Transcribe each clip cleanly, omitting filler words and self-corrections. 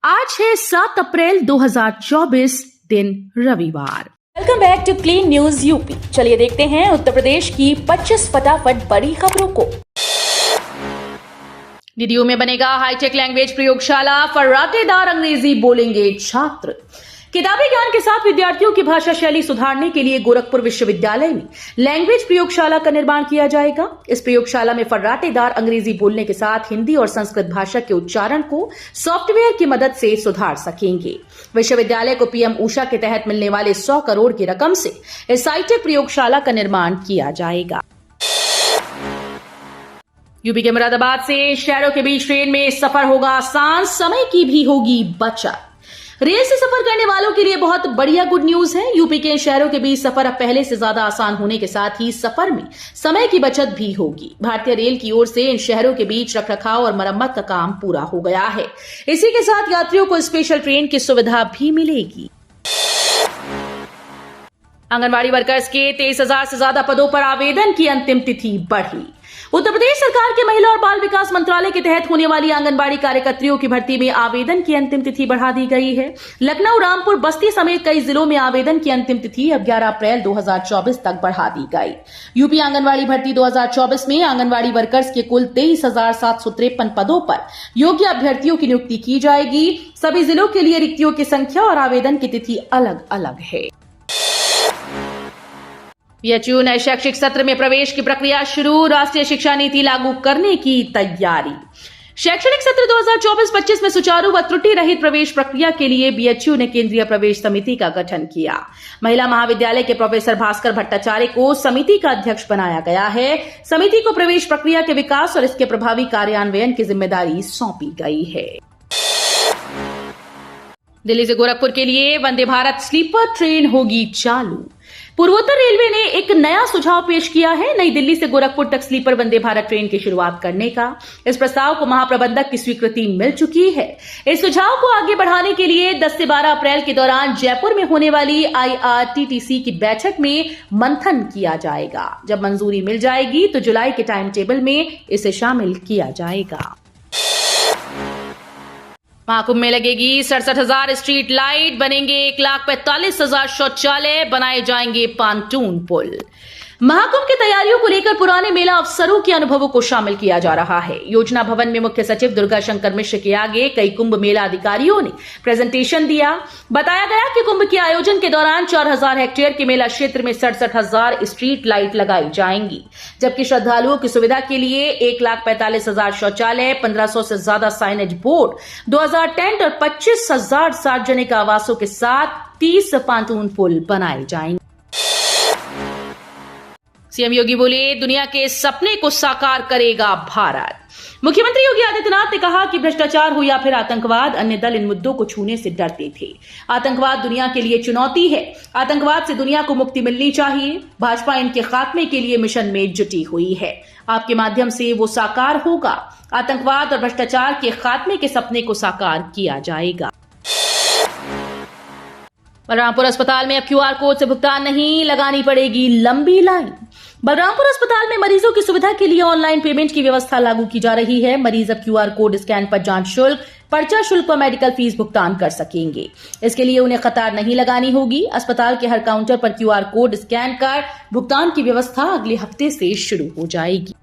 आज है 7 अप्रैल 2024 दिन रविवार। Welcome back to clean news UP. चलिए देखते हैं उत्तर प्रदेश की 25 फटाफट बड़ी खबरों को। डीडीयू में बनेगा हाईटेक लैंग्वेज प्रयोगशाला, फर्राटेदार अंग्रेजी बोलेंगे छात्र। किताबी ज्ञान के साथ विद्यार्थियों की भाषा शैली सुधारने के लिए गोरखपुर विश्वविद्यालय में लैंग्वेज प्रयोगशाला का निर्माण किया जाएगा। इस प्रयोगशाला में फर्राटेदार अंग्रेजी बोलने के साथ हिंदी और संस्कृत भाषा के उच्चारण को सॉफ्टवेयर की मदद से सुधार सकेंगे। विश्वविद्यालय को पीएम ऊषा के तहत मिलने वाले 100 करोड़ की रकम से इस हाईटेक प्रयोगशाला का निर्माण किया जाएगा। यूपी के मुरादाबाद से शहरों के बीच ट्रेन में सफर होगा आसान, समय की भी होगी बचत। रेल से सफर करने वालों के लिए बहुत बढ़िया गुड न्यूज है। यूपी के शहरों के बीच सफर अब पहले से ज्यादा आसान होने के साथ ही सफर में समय की बचत भी होगी। भारतीय रेल की ओर से इन शहरों के बीच रखरखाव और मरम्मत का काम पूरा हो गया है। इसी के साथ यात्रियों को स्पेशल ट्रेन की सुविधा भी मिलेगी। आंगनबाड़ी वर्कर्स के 23,000 से ज्यादा पदों पर आवेदन की अंतिम तिथि बढ़ी। उत्तर प्रदेश सरकार के महिला और बाल विकास मंत्रालय के तहत होने वाली आंगनबाड़ी कार्यकर्तियों की भर्ती में आवेदन की अंतिम तिथि बढ़ा दी गई है। लखनऊ, रामपुर, बस्ती समेत कई जिलों में आवेदन की अंतिम तिथि अब 11 अप्रैल 2024 तक बढ़ा दी गई। यूपी आंगनबाड़ी भर्ती 2024 में आंगनबाड़ी वर्कर्स के कुल 23,753 पदों पर योग्य अभ्यर्थियों की नियुक्ति की जाएगी। सभी जिलों के लिए रिक्तियों की संख्या और आवेदन की तिथि अलग अलग है। बीएचयू नए शैक्षिक सत्र में प्रवेश की प्रक्रिया शुरू, राष्ट्रीय शिक्षा नीति लागू करने की तैयारी। शैक्षणिक सत्र 2024-25 में सुचारू व त्रुटि रहित प्रवेश प्रक्रिया के लिए बीएचयू ने केंद्रीय प्रवेश समिति का गठन किया। महिला महाविद्यालय के प्रोफेसर भास्कर भट्टाचार्य को समिति का अध्यक्ष बनाया गया है। समिति को प्रवेश प्रक्रिया के विकास और इसके प्रभावी कार्यान्वयन की जिम्मेदारी सौंपी गई है। दिल्ली से गोरखपुर के लिए वंदे भारत स्लीपर ट्रेन होगी चालू। पूर्वोत्तर रेलवे ने एक नया सुझाव पेश किया है, नई दिल्ली से गोरखपुर तक स्लीपर वंदे भारत ट्रेन की शुरुआत करने का। इस प्रस्ताव को महाप्रबंधक की स्वीकृति मिल चुकी है। इस सुझाव को आगे बढ़ाने के लिए 10 से 12 अप्रैल के दौरान जयपुर में होने वाली IRTTC की बैठक में मंथन किया जाएगा। जब मंजूरी मिल जाएगी तो जुलाई के टाइम टेबल में इसे शामिल किया जाएगा। महाकुंभ में लगेगी 67,000 स्ट्रीट लाइट, बनेंगे 1,45,000 शौचालय, बनाए जाएंगे पांटून पुल। महाकुंभ की तैयारियों को लेकर पुराने मेला अफसरों के अनुभवों को शामिल किया जा रहा है। योजना भवन में मुख्य सचिव दुर्गा शंकर मिश्र के आगे कई कुंभ मेला अधिकारियों ने प्रेजेंटेशन दिया। बताया गया कि कुंभ के आयोजन के दौरान 4,000 हेक्टेयर के मेला क्षेत्र में 67,000 स्ट्रीट लाइट लगाई जाएंगी, जबकि श्रद्धालुओं की सुविधा के लिए 1,45,000 शौचालय, 1,500 से ज्यादा साइनेज बोर्ड, 2,000 टेंट और 25,000 सार्वजनिक आवासों के साथ 30 पांटून पुल बनाए जाएंगे। सीएम योगी बोले, दुनिया के सपने को साकार करेगा भारत। मुख्यमंत्री योगी आदित्यनाथ ने कहा कि भ्रष्टाचार हो या फिर आतंकवाद, अन्य दल इन मुद्दों को छूने से डरते थे। आतंकवाद दुनिया के लिए चुनौती है। आतंकवाद से दुनिया को मुक्ति मिलनी चाहिए। भाजपा इनके खात्मे के लिए मिशन में जुटी हुई है। आपके माध्यम से वो साकार होगा। आतंकवाद और भ्रष्टाचार के खात्मे के सपने को साकार किया जाएगा। बलरामपुर अस्पताल में अब QR कोड से भुगतान नहीं, लगानी पड़ेगी लंबी लाइन। बलरामपुर अस्पताल में मरीजों की सुविधा के लिए ऑनलाइन पेमेंट की व्यवस्था लागू की जा रही है। मरीज अब QR कोड स्कैन पर जांच शुल्क, पर्चा शुल्क व मेडिकल फीस भुगतान कर सकेंगे। इसके लिए उन्हें कतार नहीं लगानी होगी। अस्पताल के हर काउंटर पर QR कोड स्कैन कर भुगतान की व्यवस्था अगले हफ्ते से शुरू हो जाएगी।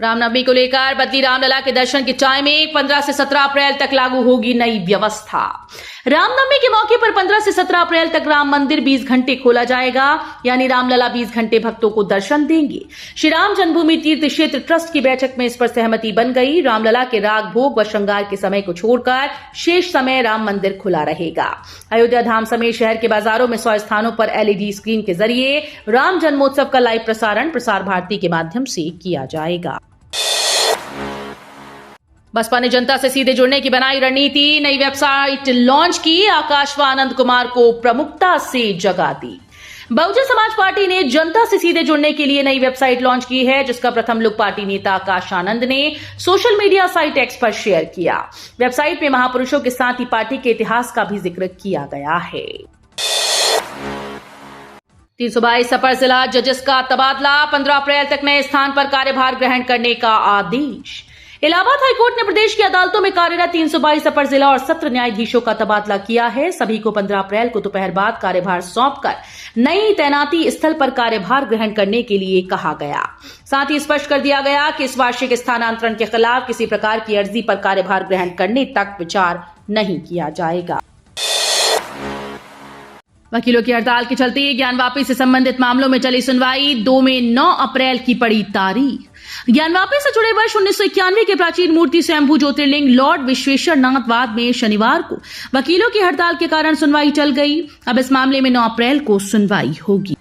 रामनवमी को लेकर बद्री रामलला के दर्शन की टाइमिंग 15 से 17 अप्रैल तक लागू होगी नई व्यवस्था। रामनवमी के मौके पर 15 से 17 अप्रैल तक राम मंदिर 20 घंटे खोला जाएगा, यानी रामलला 20 घंटे भक्तों को दर्शन देंगे। श्री राम जन्मभूमि तीर्थ क्षेत्र ट्रस्ट की बैठक में इस पर सहमति बन गई। रामलला के राग, भोग व श्रृंगार के समय को छोड़कर शेष समय राम मंदिर खुला रहेगा। अयोध्या धाम समेत शहर के बाजारों में 100 स्थानों पर LED स्क्रीन के जरिए राम जन्मोत्सव का लाइव प्रसारण प्रसार भारती के माध्यम से किया जाएगा। बसपा ने जनता से सीधे जुड़ने की बनाई रणनीति, नई वेबसाइट लॉन्च की, आकाश व आनंद कुमार को प्रमुखता से जगह दी। बहुजन समाज पार्टी ने जनता से सीधे जुड़ने के लिए नई वेबसाइट लॉन्च की है, जिसका प्रथम लुक पार्टी नेता आकाश आनंद ने सोशल मीडिया साइट X पर शेयर किया। वेबसाइट में महापुरुषों के साथ ही पार्टी के इतिहास का भी जिक्र किया गया है। 322 अपर जिला जजेस का तबादला, 15 अप्रैल तक नए स्थान पर कार्यभार ग्रहण करने का आदेश। इलाहाबाद हाईकोर्ट ने प्रदेश की अदालतों में कार्यरत 322 अपर जिला और सत्र न्यायाधीशों का तबादला किया है। सभी को 15 अप्रैल को दोपहर बाद कार्यभार सौंपकर नई तैनाती स्थल पर कार्यभार ग्रहण करने के लिए कहा गया। साथ ही स्पष्ट कर दिया गया कि इस वार्षिक स्थानांतरण के खिलाफ किसी प्रकार की अर्जी पर कार्यभार ग्रहण करने तक विचार नहीं किया जाएगा। वकीलों की हड़ताल के चलते ज्ञान वापी से संबंधित मामलों में चली सुनवाई 2 में 9 अप्रैल की पड़ी तारीख। ज्ञान वापी से जुड़े वर्ष 1991 के प्राचीन मूर्ति स्वयंभू ज्योतिर्लिंग लॉर्ड विश्वेश्वर नाथ वाद में शनिवार को वकीलों की हड़ताल के कारण सुनवाई टल गई। अब इस मामले में 9 अप्रैल को सुनवाई होगी।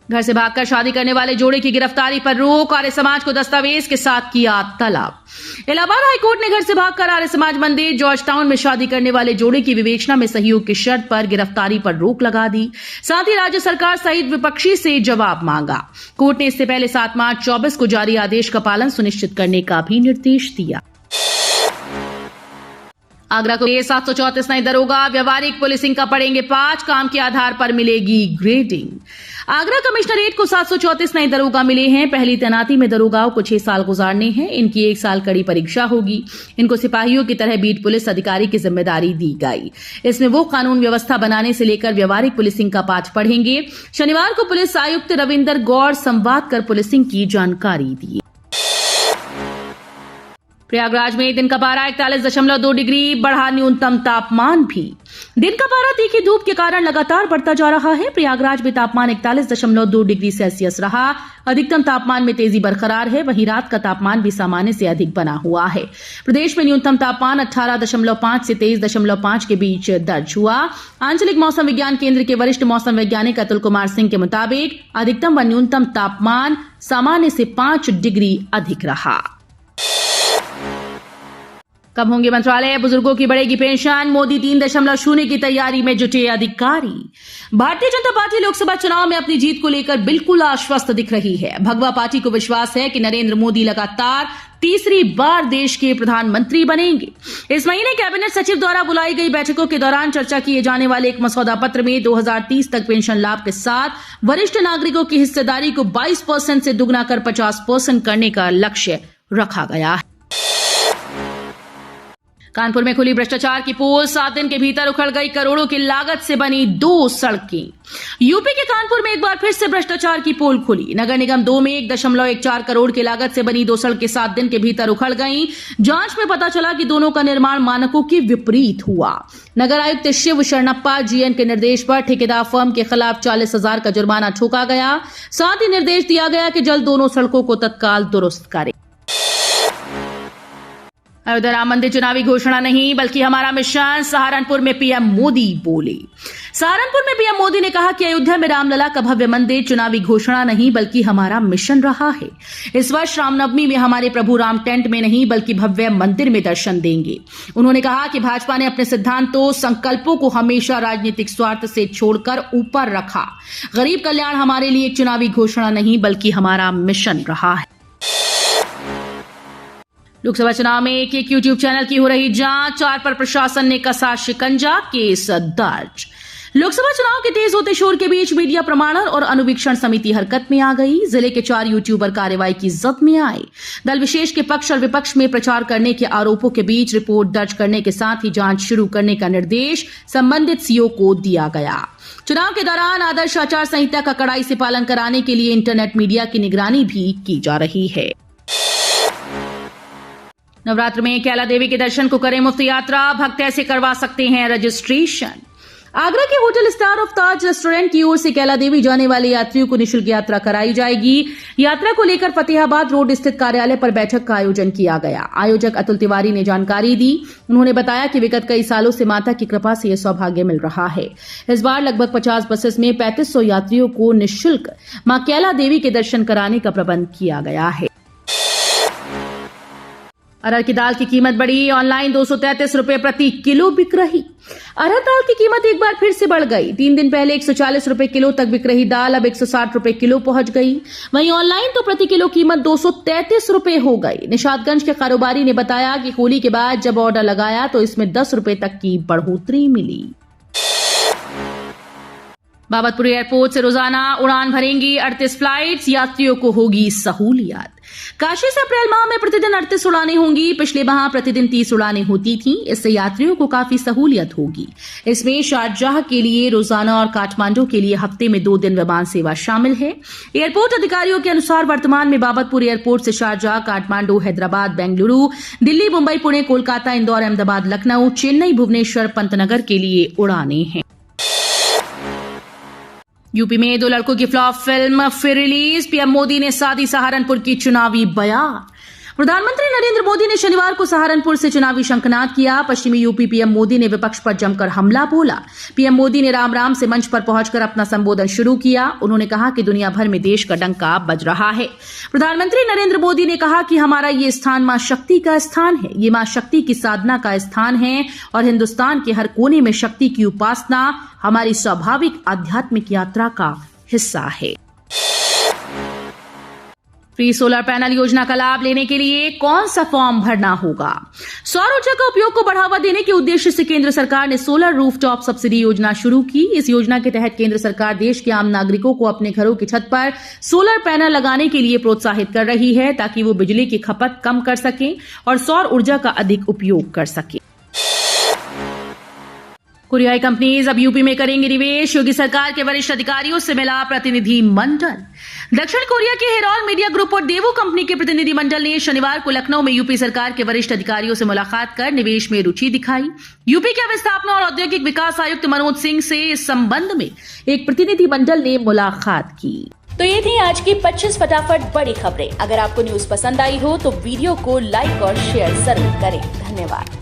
घर से भागकर शादी करने वाले जोड़े की गिरफ्तारी पर रोक, आर्य समाज को दस्तावेज के साथ किया तलब। इलाहाबाद हाईकोर्ट ने घर से भागकर आर्य समाज मंदिर जॉर्ज टाउन में शादी करने वाले जोड़े की विवेचना में सहयोग की शर्त पर गिरफ्तारी पर रोक लगा दी। साथ ही राज्य सरकार सहित विपक्षी से जवाब मांगा। कोर्ट ने इससे पहले 7 मार्च 24 को जारी आदेश का पालन सुनिश्चित करने का भी निर्देश दिया। आगरा को 734 नए दरोगा, व्यवहारिक पुलिसिंग का पड़ेंगे 5, काम के आधार पर मिलेगी ग्रेडिंग। आगरा कमिश्नरेट को 734 नए दरोगा मिले हैं। पहली तैनाती में दरोगाओं को 6 साल गुजारने हैं। इनकी 1 साल कड़ी परीक्षा होगी। इनको सिपाहियों की तरह बीट पुलिस अधिकारी की जिम्मेदारी दी गई। इसमें वो कानून व्यवस्था बनाने से लेकर व्यवहारिक पुलिसिंग का पाठ पढ़ेंगे। शनिवार को पुलिस आयुक्त रविंदर गौड़ संवाद कर पुलिसिंग की जानकारी दी। प्रयागराज में दिन का पारा 41.2 डिग्री बढ़ा, न्यूनतम तापमान भी। दिन का पारा तीखी धूप के कारण लगातार बढ़ता जा रहा है। प्रयागराज में तापमान 41.2 डिग्री सेल्सियस रहा। अधिकतम तापमान में तेजी बरकरार है। वहीं रात का तापमान भी सामान्य से अधिक बना हुआ है। प्रदेश में न्यूनतम तापमान 18.5 से 23.5 के बीच दर्ज हुआ। आंचलिक मौसम विज्ञान केंद्र के वरिष्ठ मौसम वैज्ञानिक अतुल कुमार सिंह के मुताबिक अधिकतम व न्यूनतम तापमान सामान्य से 5 डिग्री अधिक रहा। कब होंगे मंत्रालय, बुजुर्गों की बढ़ेगी पेंशन, मोदी 3.0 की तैयारी में जुटे अधिकारी। भारतीय जनता पार्टी लोकसभा चुनाव में अपनी जीत को लेकर बिल्कुल आश्वस्त दिख रही है। भगवा पार्टी को विश्वास है कि नरेंद्र मोदी लगातार तीसरी बार देश के प्रधानमंत्री बनेंगे। इस महीने कैबिनेट सचिव द्वारा बुलाई गई बैठकों के दौरान चर्चा किए जाने वाले एक मसौदा पत्र में 2030 तक पेंशन लाभ के साथ वरिष्ठ नागरिकों की हिस्सेदारी को 22% से दुगना कर 50% करने का लक्ष्य रखा गया है। कानपुर में खुली भ्रष्टाचार की पोल, 7 दिन के भीतर उखड़ गई करोड़ों की लागत से बनी 2 सड़कें। यूपी के कानपुर में एक बार फिर से भ्रष्टाचार की पोल खुली। नगर निगम 2 में 1.14 करोड़ की लागत से बनी 2 सड़कें 7 दिन के भीतर उखड़ गईं। जांच में पता चला कि दोनों का निर्माण मानकों के विपरीत हुआ। नगर आयुक्त शिव शरणप्पा जीएन के निर्देश पर ठेकेदार फर्म के खिलाफ 40,000 का जुर्माना ठोका गया। साथ ही निर्देश दिया गया कि जल्द दोनों सड़कों को तत्काल दुरुस्त करें। अयोध्या राम मंदिर चुनावी घोषणा नहीं बल्कि हमारा मिशन, सहारनपुर में पीएम मोदी बोले। सहारनपुर में पीएम मोदी ने कहा कि अयोध्या में रामलला का भव्य मंदिर चुनावी घोषणा नहीं बल्कि हमारा मिशन रहा है। इस वर्ष रामनवमी में हमारे प्रभु राम टेंट में नहीं बल्कि भव्य मंदिर में दर्शन देंगे। उन्होंने कहा कि भाजपा ने अपने सिद्धांतों, संकल्पों को हमेशा राजनीतिक स्वार्थ से छोड़कर ऊपर रखा। गरीब कल्याण हमारे लिए एक चुनावी घोषणा नहीं बल्कि हमारा मिशन रहा है। लोकसभा चुनाव में एक यूट्यूब चैनल की हो रही जांच, 4 पर प्रशासन ने कसा शिकंजा, केस दर्ज। लोकसभा चुनाव के तेज होते शोर के बीच मीडिया प्रमाणन और अनुवीक्षण समिति हरकत में आ गई। जिले के 4 यूट्यूबर कार्रवाई की जद में आए। दल विशेष के पक्ष और विपक्ष में प्रचार करने के आरोपों के बीच रिपोर्ट दर्ज करने के साथ ही जांच शुरू करने का निर्देश संबंधित सीओ को दिया गया। चुनाव के दौरान आदर्श आचार संहिता का कड़ाई से पालन कराने के लिए इंटरनेट मीडिया की निगरानी भी की जा रही है। नवरात्र में कैला देवी के दर्शन को करें मुफ्त यात्रा, भक्त ऐसे करवा सकते हैं रजिस्ट्रेशन। आगरा के hotel star of Taj restaurant की ओर से कैला देवी जाने वाले यात्रियों को निःशुल्क यात्रा कराई जाएगी। यात्रा को लेकर फतेहाबाद रोड स्थित कार्यालय पर बैठक का आयोजन किया गया। आयोजक अतुल तिवारी ने जानकारी दी। उन्होंने बताया कि विगत कई सालों से माता की कृपा से यह सौभाग्य मिल रहा है। इस बार लगभग 50 बसेस में 3500 यात्रियों को निःशुल्क मां कैला देवी के दर्शन कराने का प्रबंध किया गया है। अरहर की दाल की कीमत बढ़ी, ऑनलाइन 233 रुपए प्रति किलो बिक रही। अरहर दाल की कीमत एक बार फिर से बढ़ गई। 3 दिन पहले 140 रुपए किलो तक बिक रही दाल अब 160 रुपए किलो पहुंच गई। वहीं ऑनलाइन तो प्रति किलो कीमत 233 रुपए हो गई। निशादगंज के कारोबारी ने बताया कि होली के बाद जब ऑर्डर लगाया तो इसमें 10 रुपए तक की बढ़ोतरी मिली। बाबतपुर एयरपोर्ट से रोजाना उड़ान भरेंगी 38 फ्लाइट्स, यात्रियों को होगी सहूलियत। काशी से अप्रैल माह में प्रतिदिन 38 उड़ानें होंगी। पिछले माह प्रतिदिन 30 उड़ानें होती थीं। इससे यात्रियों को काफी सहूलियत होगी। इसमें शारजाह के लिए रोजाना और काठमांडू के लिए हफ्ते में 2 दिन विमान सेवा शामिल है। एयरपोर्ट अधिकारियों के अनुसार वर्तमान में बाबतपुर एयरपोर्ट से शारजाह, काठमांडू, हैदराबाद, बेंगलुरु, दिल्ली, मुंबई, पुणे, कोलकाता, इंदौर, अहमदाबाद, लखनऊ, चेन्नई, भुवनेश्वर, पंतनगर के लिए उड़ानें हैं। यूपी में 2 लड़कों की फ्लॉप फिल्म फिर रिलीज। पीएम मोदी ने साधी सहारनपुर की चुनावी बयान। प्रधानमंत्री नरेंद्र मोदी ने शनिवार को सहारनपुर से चुनावी शंखनाद किया। पश्चिमी यूपी पीएम मोदी ने विपक्ष पर जमकर हमला बोला। पीएम मोदी ने राम राम से मंच पर पहुंचकर अपना संबोधन शुरू किया। उन्होंने कहा कि दुनिया भर में देश का डंका बज रहा है। प्रधानमंत्री नरेंद्र मोदी ने कहा कि हमारा ये स्थान मां शक्ति का स्थान है। ये मां शक्ति की साधना का स्थान है और हिंदुस्तान के हर कोने में शक्ति की उपासना हमारी स्वाभाविक आध्यात्मिक यात्रा का हिस्सा है। फ्री सोलर पैनल योजना का लाभ लेने के लिए कौन सा फॉर्म भरना होगा? सौर ऊर्जा का उपयोग को बढ़ावा देने के उद्देश्य से केंद्र सरकार ने सोलर रूफटॉप सब्सिडी योजना शुरू की। इस योजना के तहत केंद्र सरकार देश के आम नागरिकों को अपने घरों की छत पर सोलर पैनल लगाने के लिए प्रोत्साहित कर रही है, ताकि वो बिजली की खपत कम कर सकें और सौर ऊर्जा का अधिक उपयोग कर सकें। कोरियाई कंपनीज अब यूपी में करेंगे निवेश। योगी सरकार के वरिष्ठ अधिकारियों से मिला प्रतिनिधि मंडल। दक्षिण कोरिया के हेरॉल मीडिया ग्रुप और देवो कंपनी के प्रतिनिधि मंडल ने शनिवार को लखनऊ में यूपी सरकार के वरिष्ठ अधिकारियों से मुलाकात कर निवेश में रुचि दिखाई। यूपी के अवस्थापना और औद्योगिक विकास आयुक्त मनोज सिंह से इस संबंध में एक प्रतिनिधि मंडल ने मुलाकात की। तो ये थी आज की 25 फटाफट बड़ी खबरें। अगर आपको न्यूज पसंद आई हो तो वीडियो को लाइक और शेयर जरूर करें। धन्यवाद।